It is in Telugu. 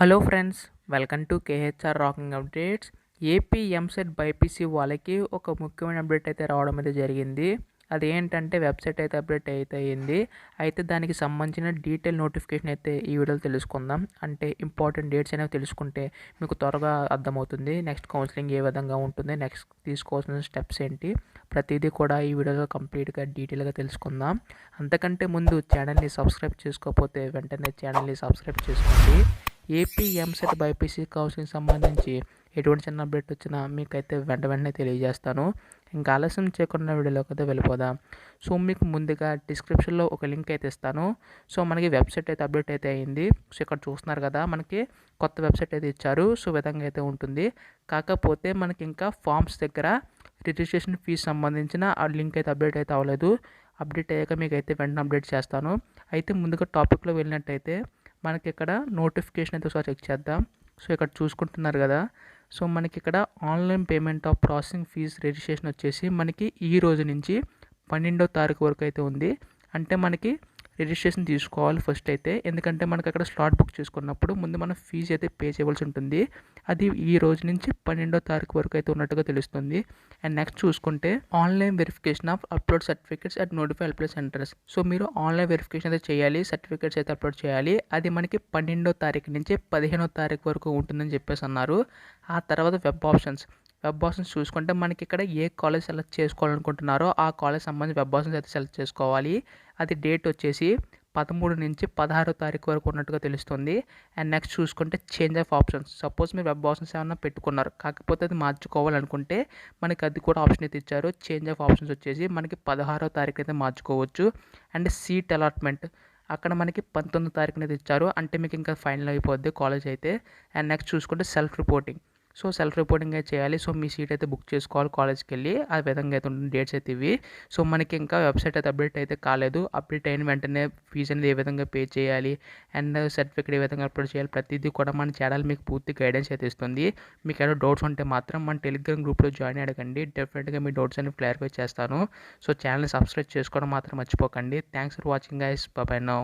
Hello friends, welcome to KHR rocking updates. AP EAMCET BiPC వాళ్ళకి ఒక ముఖ్యమైన అప్డేట్ అయితే రావడం అయితే జరిగింది. అదేంటంటే వెబ్సైట్ అయితే అప్డేట్ అయితే అయ్యింది. అయితే దానికి సంబంధించిన డీటెయిల్ నోటిఫికేషన్ అయితే ఈ వీడియోలో తెలుసుకుందాం. అంటే ఇంపార్టెంట్ డేట్స్ అనేవి తెలుసుకుంటే మీకు త్వరగా అర్థమవుతుంది. నెక్స్ట్ కౌన్సిలింగ్ ఏ విధంగా ఉంటుంది, నెక్స్ట్ తీసుకోవాల్సిన స్టెప్స్ ఏంటి, ప్రతిదీ కూడా ఈ వీడియోలో కంప్లీట్గా డీటెయిల్గా తెలుసుకుందాం. అంతకంటే ముందు ఛానల్ని సబ్స్క్రైబ్ చేసుకోకపోతే వెంటనే ఛానల్ని సబ్స్క్రైబ్ చేసుకోండి. ఏపీ ఎంసెట్ బైపీసీ కౌన్సిలింగ్ సంబంధించి ఎటువంటి చిన్న అప్డేట్ వచ్చినా మీకైతే వెంటనే తెలియజేస్తాను. ఇంకా ఆలస్యం చేయకుండా వీడియోలోకి అయితే వెళ్ళిపోదాం. సో మీకు ముందుగా డిస్క్రిప్షన్లో ఒక లింక్ అయితే ఇస్తాను. సో మనకి వెబ్సైట్ అయితే అప్డేట్ అయితే అయ్యింది. సో ఇక్కడ చూస్తున్నారు కదా, మనకి కొత్త వెబ్సైట్ అయితే ఇచ్చారు. సో విధంగా అయితే ఉంటుంది. కాకపోతే మనకి ఇంకా ఫామ్స్ దగ్గర రిజిస్ట్రేషన్ ఫీజు సంబంధించిన ఆ లింక్ అయితే అప్డేట్ అయితే అవ్వలేదు. అప్డేట్ అయ్యాక మీకు అయితే వెంటనే అప్డేట్ చేస్తాను. అయితే ముందుగా టాపిక్లో వెళ్ళినట్టయితే మనకి ఇక్కడ నోటిఫికేషన్ అయితే ఒకసారి చెక్ చేద్దాం. సో ఇక్కడ చూసుకుంటున్నారు కదా, సో మనకి ఇక్కడ online payment of processing fees registration వచ్చేసి మనకి ఈ రోజు నుంచి 12వ తారీఖు వరకు అయితే ఉంది. అంటే మనకి రిజిస్ట్రేషన్ తీసుకోవాలి ఫస్ట్ అయితే, ఎందుకంటే మనకి అక్కడ స్లాట్ బుక్ చేసుకున్నప్పుడు ముందు మనం ఫీజు అయితే పే చేయవలసి ఉంటుంది. అది ఈ రోజు నుంచి 12వ తారీఖు వరకు అయితే ఉన్నట్టుగా తెలుస్తుంది. అండ్ నెక్స్ట్ చూసుకుంటే online verification of upload certificates at notify helpline centres. So మీరు ఆన్లైన్ వెరిఫికేషన్ అయితే చేయాలి, సర్టిఫికేట్స్ అయితే అప్లోడ్ చేయాలి. అది మనకి 12వ తారీఖు నుంచి 15వ తారీఖు వరకు ఉంటుందని చెప్పేసి అన్నారు. ఆ తర్వాత వెబ్ ఆప్షన్స్ చూసుకుంటే మనకి ఇక్కడ ఏ కాలేజ్ సెలెక్ట్ చేసుకోవాలనుకుంటున్నారో ఆ కాలేజ్ సంబంధించి వెబ్ ఆప్షన్స్ అయితే సెలెక్ట్ చేసుకోవాలి. అది డేట్ వచ్చేసి 13 నుంచి 16వ తారీఖు వరకు ఉన్నట్టుగా తెలుస్తుంది. అండ్ నెక్స్ట్ చూసుకుంటే చేంజ్ ఆఫ్ ఆప్షన్స్. సపోజ్ మీరు వెబ్ ఆప్షన్స్ ఏమైనా పెట్టుకున్నారు, కాకపోతే అది మార్చుకోవాలనుకుంటే మనకి అది కూడా ఆప్షన్ అయితే ఇచ్చారు. చేంజ్ ఆఫ్ ఆప్షన్స్ వచ్చేసి మనకి 16వ తారీఖు అయితే మార్చుకోవచ్చు. అండ్ సీట్ అలాట్మెంట్ అక్కడ మనకి 19వ తారీఖున అయితే ఇచ్చారు. అంటే మీకు ఇంకా ఫైనల్ అయిపోద్ది కాలేజ్ అయితే. అండ్ నెక్స్ట్ చూసుకుంటే self reporting. So self reporting అయితే చేయాలి. సో మీ సీట్ అయితే బుక్ చేసుకోవాలి కాలేజ్కి వెళ్ళి. ఆ విధంగా అయితే ఉంటుంది డేట్స్ అయితే ఇవి. సో మనకి ఇంకా వెబ్సైట్ అయితే అప్డేట్ అయితే కాలేదు. అప్డేట్ అయిన వెంటనే ఫీజు అనేది ఏ విధంగా పే చేయాలి అండ్ సర్టిఫికేట్ ఏ విధంగా అప్లోడ్ చేయాలి, ప్రతిదీ కూడా మన ఛానల్ మీకు పూర్తి గైడెన్స్ అయితే ఇస్తుంది. మీకు ఏమైనా డౌట్స్ ఉంటే మాత్రం మన టెలిగ్రామ్ గ్రూప్లో జాయిన్ అడగండి. డెఫినెట్గా మీ డౌట్స్ అనేవి క్లారిఫై చేస్తాను. సో ఛానల్ని సబ్స్క్రైబ్ చేసుకోవడం మాత్రం మర్చిపోకండి. Thanks for watching guys. By by now.